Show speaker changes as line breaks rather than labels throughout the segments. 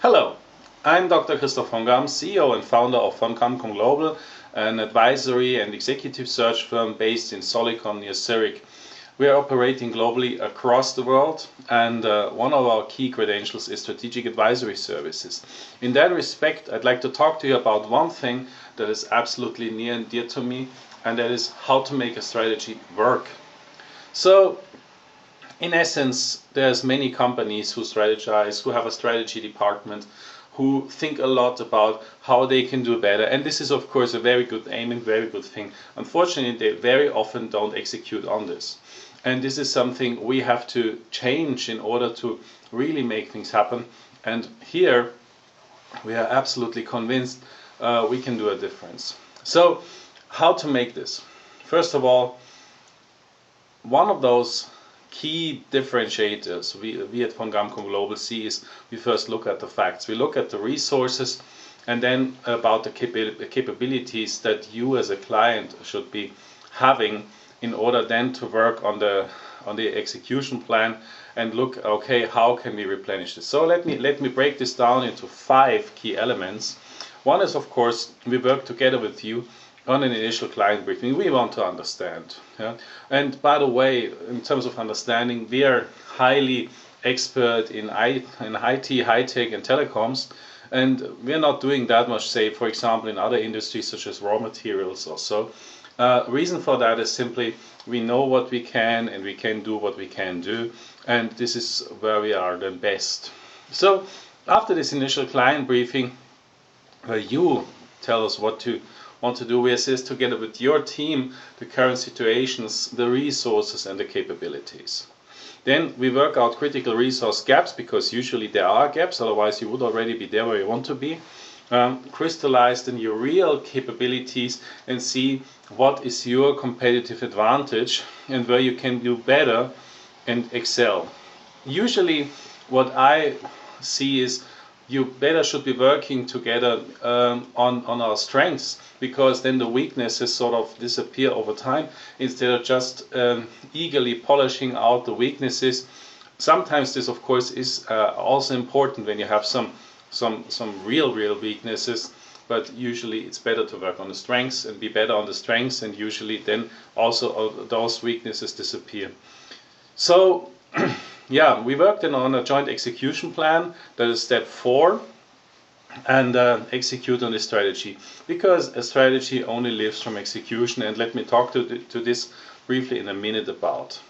Hello, I'm Dr. Christoph vonGamm, CEO and founder of vonGammCom Global, an advisory and executive search firm based in Solicon near Zurich. We are operating globally across the world, and one of our key credentials is strategic advisory services. In that respect, I'd like to talk to you about one thing that is absolutely near and dear to me, and that is how to make a strategy work. So, in essence, there's many companies who strategize, who have a strategy department, who think a lot about how they can do better. And this is, of course, a very good aim and very good thing. Unfortunately, they very often don't execute on this. And this is something we have to change in order to really make things happen. And here, we are absolutely convinced we can do a difference. So, how to make this? First of all, one of those key differentiators we at vonGammCom Global see is we first look at the facts. We look at the resources and then about the capabilities that you as a client should be having in order then to work on the execution plan and look, okay, how can we replenish this? So let me break this down into 5 key elements. One is, of course, we work together with you on an initial client briefing. We want to understand. Yeah? And by the way, in terms of understanding, we are highly expert in IT, high-tech and telecoms, and we're not doing that much, say, for example, in other industries such as raw materials or so. Reason for that is simply we know what we can and we can do what we can do, and this is where we are the best. So after this initial client briefing, where you tell us what to want to do, we assess together with your team the current situations, the resources and the capabilities. Then we work out critical resource gaps, because usually there are gaps, otherwise you would already be there where you want to be. Crystallize then your real capabilities and see what is your competitive advantage and where you can do better and excel. Usually what I see is you better should be working together on our strengths, because then the weaknesses sort of disappear over time instead of just eagerly polishing out the weaknesses. Sometimes this, of course, is also important when you have some real weaknesses, but usually it's better to work on the strengths and be better on the strengths, and usually then also those weaknesses disappear. So yeah, we worked then on a joint execution plan, that is step 4, and execute on the strategy, because a strategy only lives from execution, and let me talk to this briefly in a minute about.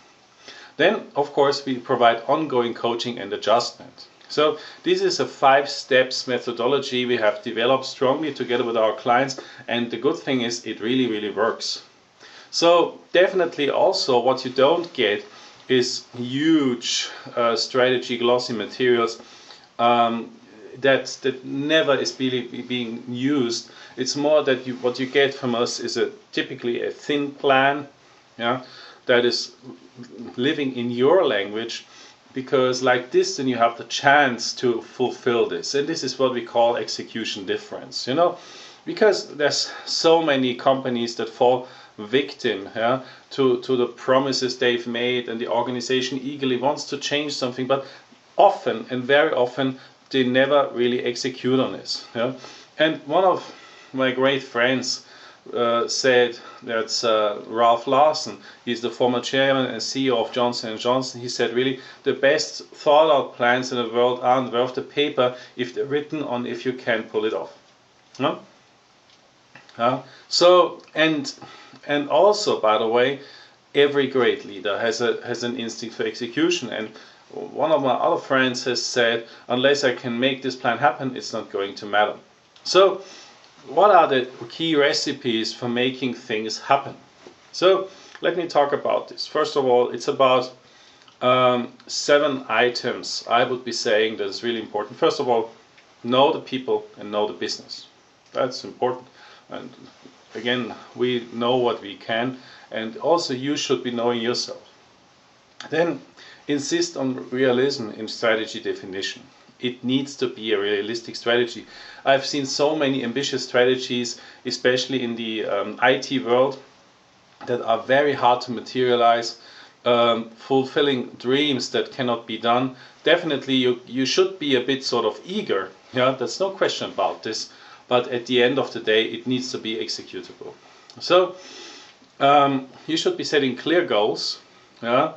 Then, of course, we provide ongoing coaching and adjustment. So this is a 5 steps methodology we have developed strongly together with our clients, and the good thing is it really works. So definitely also what you don't get is huge strategy glossy materials that never is being used. It's more that what you get from us is typically a thin plan, yeah, that is living in your language, because like this then you have the chance to fulfill this, and this is what we call execution difference, you know, because there's so many companies that fall victim, yeah, to the promises they've made, and the organization eagerly wants to change something, but often and very often they never really execute on this. Yeah? And one of my great friends said, that's Ralph Larson, he's the former chairman and CEO of Johnson & Johnson. He said, really, the best thought out plans in the world aren't worth the paper if they're written on if you can pull it off. No? So, and also, by the way, every great leader has an instinct for execution, and one of my other friends has said, unless I can make this plan happen, it's not going to matter. So what are the key recipes for making things happen? So let me talk about this. First of all, it's about 7 items I would be saying that is really important. First of all, know the people and know the business. That's important. And again, we know what we can, and also you should be knowing yourself. Then insist on realism in strategy definition. It needs to be a realistic strategy. I've seen so many ambitious strategies, especially in the IT world, that are very hard to materialize fulfilling dreams that cannot be done, definitely you should be a bit sort of eager. Yeah, there's no question about this. But at the end of the day, it needs to be executable. So you should be setting clear goals, yeah,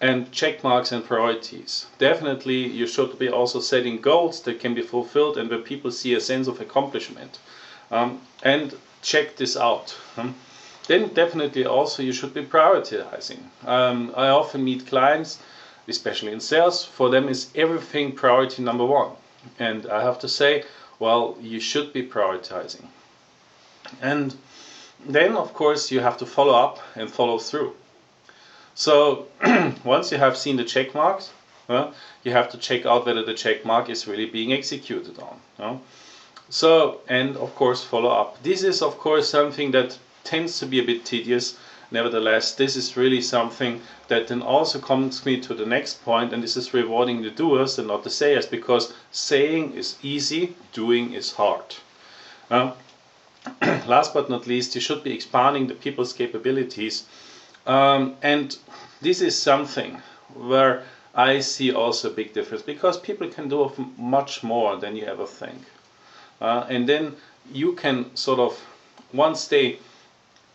and check marks and priorities. Definitely, you should be also setting goals that can be fulfilled and where people see a sense of accomplishment. And check this out. Then definitely also you should be prioritizing. I often meet clients, especially in sales. For them is everything priority number one. And I have to say, well, you should be prioritizing. And then, of course, you have to follow up and follow through. So once you have seen the check marks, you have to check out whether the check mark is really being executed on. So, and of course, follow up. This is, of course, something that tends to be a bit tedious. Nevertheless, this is really something that then also comes me to the next point, and this is rewarding the doers and not the sayers, because saying is easy, doing is hard. Last but not least, you should be expanding the people's capabilities, and this is something where I see also a big difference, because people can do much more than you ever think, and then you can sort of, once they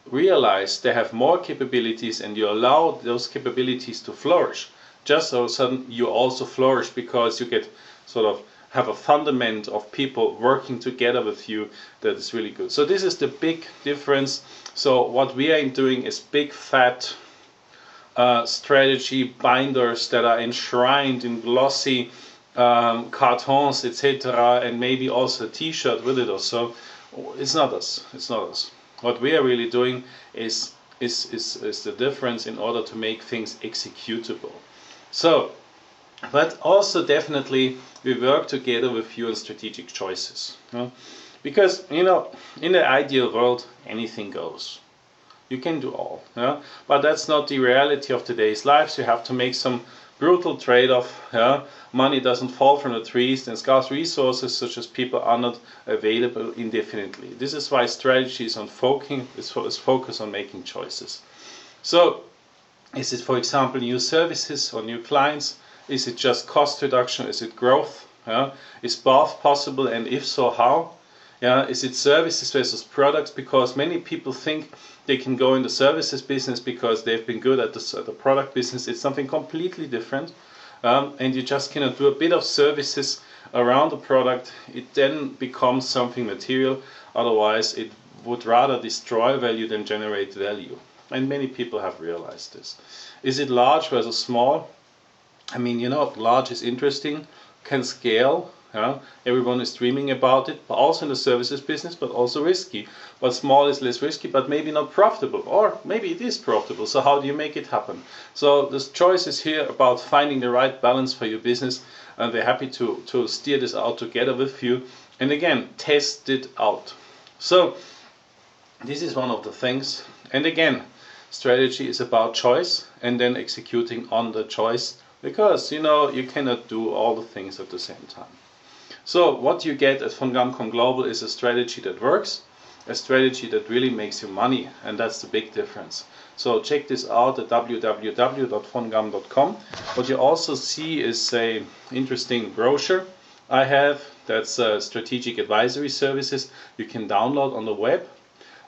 realize they have more capabilities and you allow those capabilities to flourish, just all of a sudden you also flourish, because you get sort of have a fundament of people working together with you that is really good. So this is the big difference. So what we are doing is big fat strategy binders that are enshrined in glossy cartons, etc., and maybe also a t-shirt with it or so. It's not us. It's not us. What we are really doing is the difference in order to make things executable. So, but also definitely we work together with you on strategic choices. Because, you know, in the ideal world, anything goes. You can do all. But that's not the reality of today's lives. You have to make some brutal trade-off. Money doesn't fall from the trees, and scarce resources such as people are not available indefinitely. This is why strategy is focused on making choices. So, is it, for example, new services or new clients? Is it just cost reduction? Is it growth? Is both possible, and if so, how? Is it services versus products? Because many people think they can go in the services business because they've been good at the product business. It's something completely different, and you just cannot do a bit of services around the product. It then becomes something material. Otherwise, it would rather destroy value than generate value. And many people have realized this. Is it large versus small? I mean, you know, large is interesting, can scale. Everyone is dreaming about it, but also in the services business, but also risky. But small is less risky, but maybe not profitable, or maybe it is profitable. So how do you make it happen? So the choice is here about finding the right balance for your business, and we're happy to steer this out together with you. And again, test it out. So this is one of the things. And again, strategy is about choice and then executing on the choice, because, you know, you cannot do all the things at the same time. So what you get at vonGammCom Global is a strategy that works, a strategy that really makes you money, and that's the big difference. So check this out at www.vongamm.com. What you also see is an interesting brochure I have. That's strategic advisory services you can download on the web,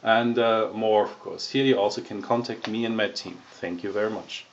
and more, of course. Here you also can contact me and my team. Thank you very much.